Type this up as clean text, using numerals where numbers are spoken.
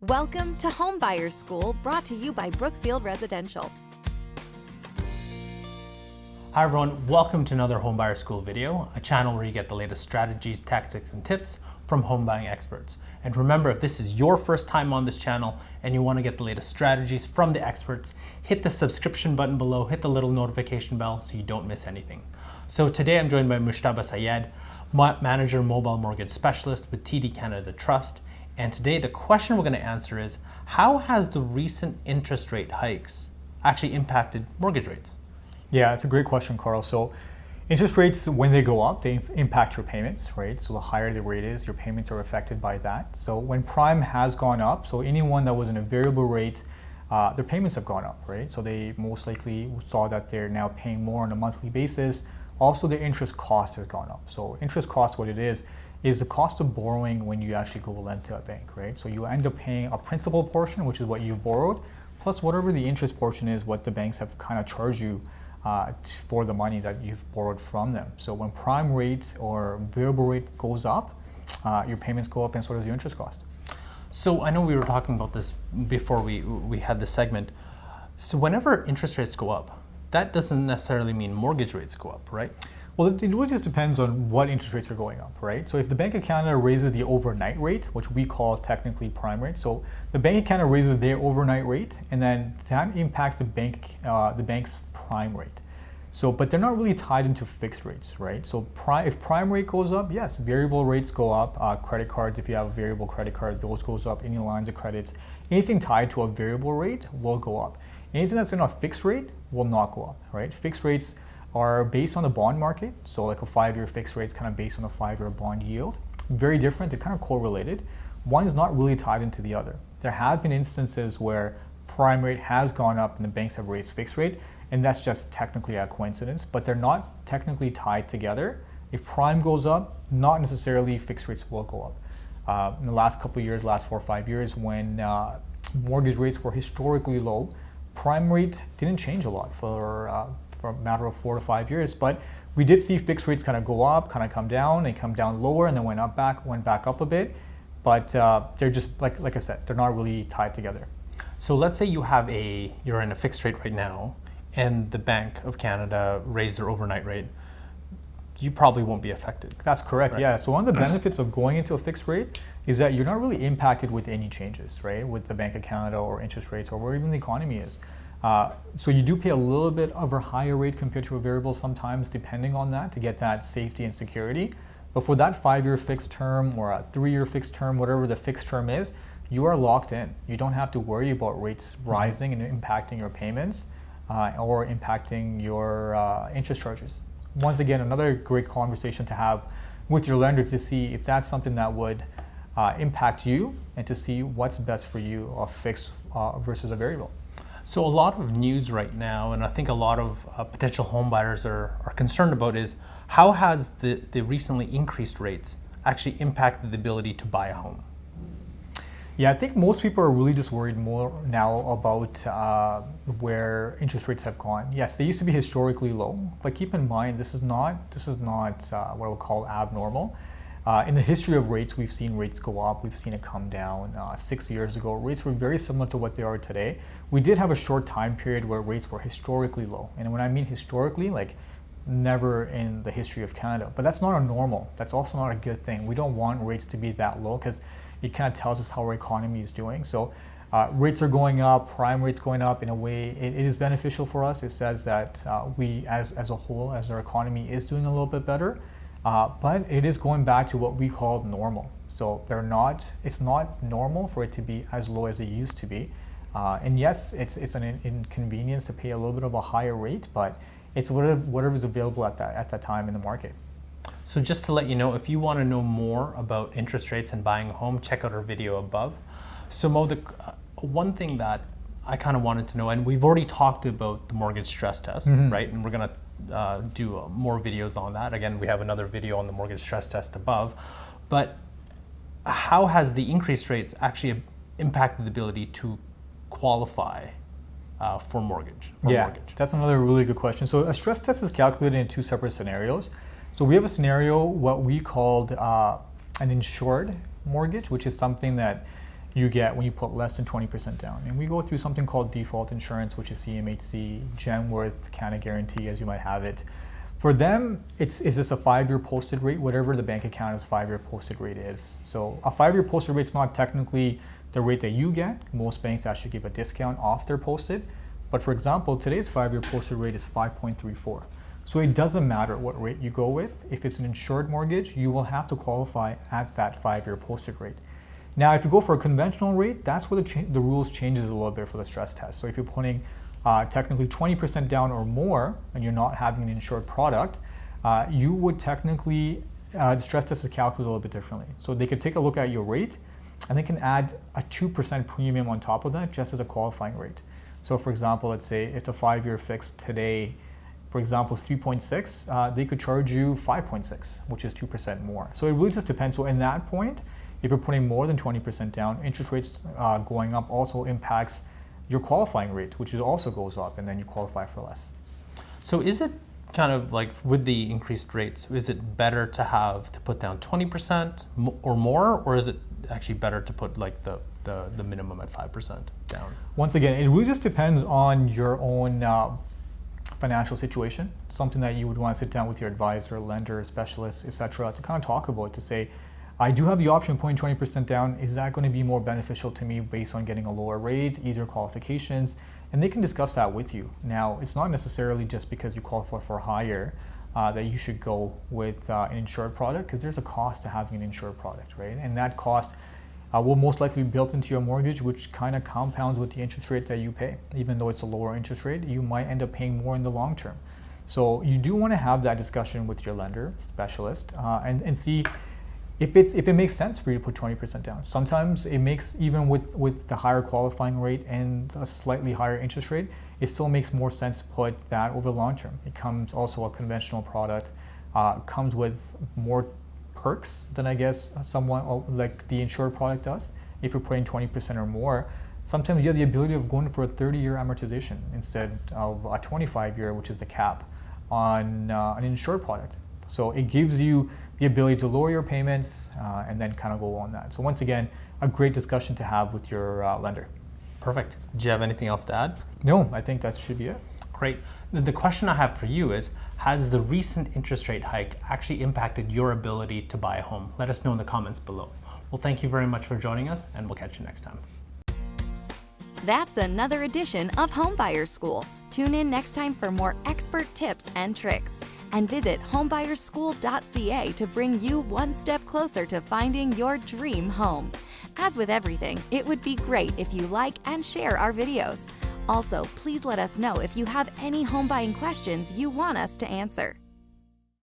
Welcome to Homebuyers School, brought to you by Brookfield Residential. Hi everyone, welcome to another Homebuyer School video, a channel where you get the latest strategies, tactics, and tips from home buying experts. And remember, if this is your first time on this channel and you want to get the latest strategies from the experts, hit the subscription button below, hit the little notification bell so you don't miss anything. So today I'm joined by Mushtaba Syed, Manager Mobile Mortgage Specialist with TD Canada Trust. And today the question we're going to answer is, how has the recent interest rate hikes actually impacted mortgage rates? Yeah, it's a great question, Carl. So interest rates, when they go up, they impact your payments, right? So the higher the rate is, your payments are affected by that. So when prime has gone up, so anyone that was in a variable rate, their payments have gone up, right? So they most likely saw that they're now paying more on a monthly basis. Also, the interest cost has gone up. So interest cost, what it is the cost of borrowing when you actually go lend to a bank, right? So you end up paying a printable portion, which is what you borrowed, plus whatever the interest portion is, what the banks have kind of charged you for the money that you've borrowed from them. So when prime rate or variable rate goes up, your payments go up and so does your interest cost. So I know we were talking about this before we had this segment. So whenever interest rates go up, that doesn't necessarily mean mortgage rates go up, right? Well, it really just depends on what interest rates are going up, right? So if the Bank of Canada raises the overnight rate, which we call technically prime rate, so the Bank of Canada raises their overnight rate, and then that impacts the bank's prime rate. So, but they're not really tied into fixed rates, right? So if prime rate goes up, yes, variable rates go up. Credit cards, if you have a variable credit card, those goes up. Any lines of credits, anything tied to a variable rate will go up. Anything that's in a fixed rate will not go up, right? Fixed rates are based on the bond market. So like a 5-year fixed rate is kind of based on a 5-year bond yield. Very different, they're kind of correlated. One is not really tied into the other. There have been instances where prime rate has gone up and the banks have raised fixed rate, and that's just technically a coincidence, but they're not technically tied together. If prime goes up, not necessarily fixed rates will go up. In the last couple of years, last 4 or 5 years, when mortgage rates were historically low, prime rate didn't change a lot for a matter of 4 to 5 years, but we did see fixed rates kind of go up, kind of come down, and come down lower, and then went back up a bit. But they're just like I said, they're not really tied together. So let's say you're in a fixed rate right now, and the Bank of Canada raised their overnight rate. You probably won't be affected. That's correct, right? Yeah. So one of the benefits of going into a fixed rate is that you're not really impacted with any changes, right? With the Bank of Canada or interest rates or where even the economy is. So you do pay a little bit of a higher rate compared to a variable sometimes, depending on that, to get that safety and security. But for that 5-year fixed term or a 3-year fixed term, whatever the fixed term is, you are locked in. You don't have to worry about rates rising and impacting your payments or impacting your interest charges. Once again, another great conversation to have with your lender to see if that's something that would impact you and to see what's best for you, a fixed versus a variable. So a lot of news right now, and I think a lot of potential home buyers are concerned about, is how has the recently increased rates actually impacted the ability to buy a home? Yeah, I think most people are really just worried more now about where interest rates have gone. Yes, they used to be historically low, but keep in mind this is not what I would call abnormal. In the history of rates, we've seen rates go up, we've seen it come down. 6 years ago, rates were very similar to what they are today. We did have a short time period where rates were historically low. And when I mean historically, like never in the history of Canada. But that's not a normal. That's also not a good thing. We don't want rates to be that low because it kind of tells us how our economy is doing. So rates are going up, prime rates going up. In a way, it is beneficial for us. It says that we, as a whole, as our economy is doing a little bit better. But it is going back to what we call normal. So it's not normal for it to be as low as it used to be. And yes, it's an inconvenience to pay a little bit of a higher rate, but it's whatever is available at that time in the market. So just to let you know, if you want to know more about interest rates and buying a home, check out our video above. So Mo, one thing that I kind of wanted to know, and we've already talked about the mortgage stress test, right? And we're going to do more videos on that. Again, we have another video on the mortgage stress test above. But how has the increased rates actually impacted the ability to qualify for mortgage? That's another really good question. So a stress test is calculated in 2 separate scenarios. So we have a scenario, what we called an insured mortgage, which is something that you get when you put less than 20% down. And we go through something called default insurance, which is CMHC, Genworth, Canada Guarantee, as you might have it. For them, is this a 5-year posted rate, whatever the bank account's 5-year posted rate is. So a 5-year posted rate is not technically the rate that you get. Most banks actually give a discount off their posted. But for example, today's 5-year posted rate is 5.34. So it doesn't matter what rate you go with. If it's an insured mortgage, you will have to qualify at that 5-year posted rate. Now, if you go for a conventional rate, that's where the rules changes a little bit for the stress test. So if you're putting technically 20% down or more, and you're not having an insured product, you would technically, the stress test is calculated a little bit differently. So they could take a look at your rate, and they can add a 2% premium on top of that just as a qualifying rate. So for example, let's say if the 5-year fixed today, for example, is 3.6, they could charge you 5.6, which is 2% more. So it really just depends. So in that point, if you're putting more than 20% down, interest rates going up also impacts your qualifying rate, which also goes up, and then you qualify for less. So is it kind of like with the increased rates, is it better to put down 20% or more, or is it actually better to put like the minimum at 5% down? Once again, it really just depends on your own financial situation, something that you would want to sit down with your advisor, lender, specialist, etc., to kind of talk about, to say, I do have the option of putting 20% down. Is that going to be more beneficial to me based on getting a lower rate, easier qualifications? And they can discuss that with you. Now, it's not necessarily just because you qualify for higher that you should go with an insured product, because there's a cost to having an insured product, right? And that cost will most likely be built into your mortgage, which kind of compounds with the interest rate that you pay. Even though it's a lower interest rate, you might end up paying more in the long term. So you do want to have that discussion with your lender, specialist, and see if it makes sense for you to put 20% down. Sometimes it makes, even with the higher qualifying rate and a slightly higher interest rate, it still makes more sense to put that over the long term. It comes also a conventional product, comes with more perks than I guess someone like the insured product does. If you're putting 20% or more, sometimes you have the ability of going for a 30-year amortization instead of a 25-year, which is the cap on an insured product. So it gives you the ability to lower your payments and then kind of go on that. So once again, a great discussion to have with your lender. Perfect. Do you have anything else to add? No, I think that should be it. Great. The question I have for you is, has the recent interest rate hike actually impacted your ability to buy a home? Let us know in the comments below. Well, thank you very much for joining us, and we'll catch you next time. That's another edition of Homebuyer School. Tune in next time for more expert tips and tricks. And visit homebuyersschool.ca to bring you one step closer to finding your dream home. As with everything, it would be great if you like and share our videos. Also, please let us know if you have any home buying questions you want us to answer.